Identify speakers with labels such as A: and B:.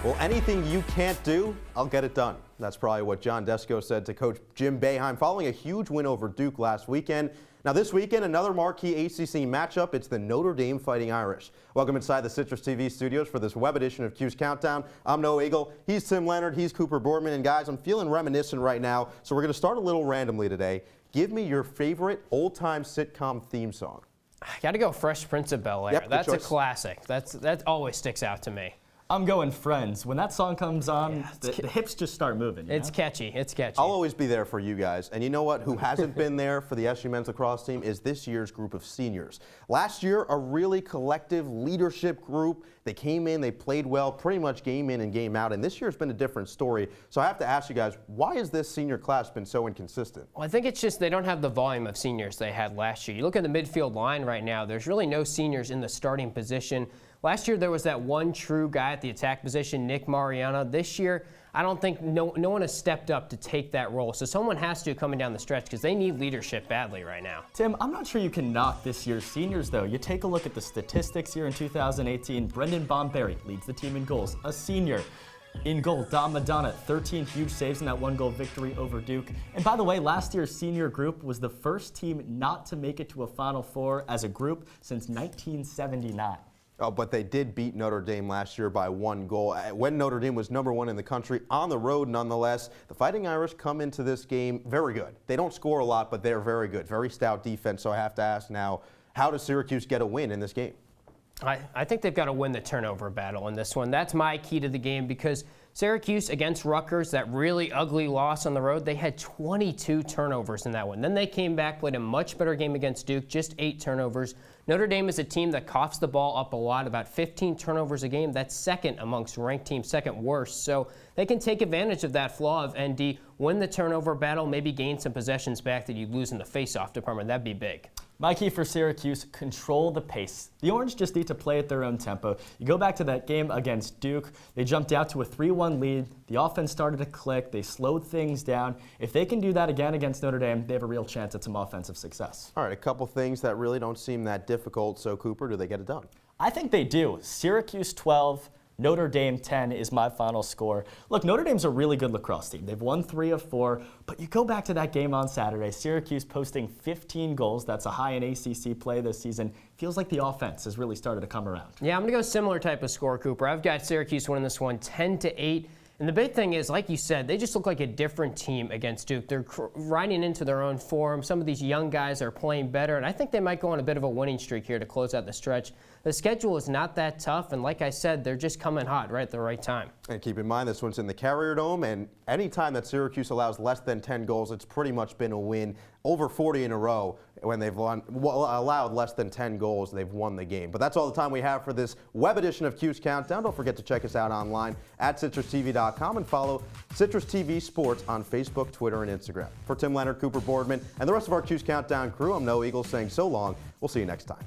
A: Well, anything you can't do, I'll get it done. That's probably what John Desko said to Coach Jim Boeheim following a huge win over Duke last weekend. Now this weekend, another marquee ACC matchup. It's the Notre Dame Fighting Irish. Welcome inside the CitrusTV studios for this web edition of Cuse Countdown. I'm Noah Eagle. He's Tim Leonard. He's Cooper Boardman. And guys, I'm feeling reminiscent right now, so we're going to start a little randomly today. Give me your favorite old-time sitcom theme song.
B: I got to go Fresh Prince of Bel-Air.
A: Yep,
B: that's a classic. That always sticks out to me.
C: I'm going Friends. When that song comes on, the hips just start moving.
B: It's catchy. It's catchy.
A: I'll always be there for you guys. And you know what? Who hasn't been there for the SU men's lacrosse team is this year's group of seniors. Last year, a really collective leadership group. They came in, they played well, pretty much game in and game out. And this year's been a different story. So I have to ask you guys, why has this senior class been so inconsistent?
B: Well, I think it's just they don't have the volume of seniors they had last year. You look at the midfield line right now, there's really no seniors in the starting position. Last year, there was that one true guy at the attack position, Nick Mariano. This year, I don't think no one has stepped up to take that role. So someone has to coming down the stretch because they need leadership badly right now.
C: Tim, I'm not sure you can knock this year's seniors, though. You take a look at the statistics here in 2018. Brendan Bomberry leads the team in goals, a senior. In goal, Dom Madonna, 13 huge saves in that one-goal victory over Duke. And by the way, last year's senior group was the first team not to make it to a Final Four as a group since 1979.
A: Oh, but they did beat Notre Dame last year by 1 goal. When Notre Dame was #1 in the country, on the road nonetheless, the Fighting Irish come into this game very good. They don't score a lot, but they're very good. Very stout defense, so I have to ask now, how does Syracuse get a win in this game?
B: I think they've got to win the turnover battle in this one. That's my key to the game because Syracuse against Rutgers, that really ugly loss on the road, they had 22 turnovers in that one. Then they came back, played a much better game against Duke, just 8 turnovers. Notre Dame is a team that coughs the ball up a lot, about 15 turnovers a game. That's second amongst ranked teams, second worst. So they can take advantage of that flaw of ND, win the turnover battle, maybe gain some possessions back that you lose in the face-off department. That'd be big.
C: My key for Syracuse, control the pace. The Orange just need to play at their own tempo. You go back to that game against Duke, they jumped out to a 3-1 lead. The offense started to click. They slowed things down. If they can do that again against Notre Dame, they have a real chance at some offensive success.
A: All right, a couple things that really don't seem that difficult. So, Cooper, do they get it done?
C: I think they do. Syracuse 12. Notre Dame 10 is my final score. Look, Notre Dame's a really good lacrosse team. They've won 3 of 4, but you go back to that game on Saturday, Syracuse posting 15 goals. That's a high in ACC play this season. Feels like the offense has really started to come around.
B: Yeah, I'm going to go similar type of score, Cooper. I've got Syracuse winning this one 10-8. And the big thing is, like you said, they just look like a different team against Duke. They're riding into their own form. Some of these young guys are playing better, and I think they might go on a bit of a winning streak here to close out the stretch. The schedule is not that tough, and like I said, they're just coming hot right at the right time.
A: And keep in mind, this one's in the Carrier Dome, and any time that Syracuse allows less than 10 goals, it's pretty much been a win. Over 40 in a row when they've allowed less than 10 goals, they've won the game. But that's all the time we have for this web edition of Cuse Countdown. Don't forget to check us out online at CitrusTV.com and follow Citrus TV Sports on Facebook, Twitter, and Instagram. For Tim Leonard, Cooper Boardman, and the rest of our Cuse Countdown crew, I'm Noah Eagle saying so long. We'll see you next time.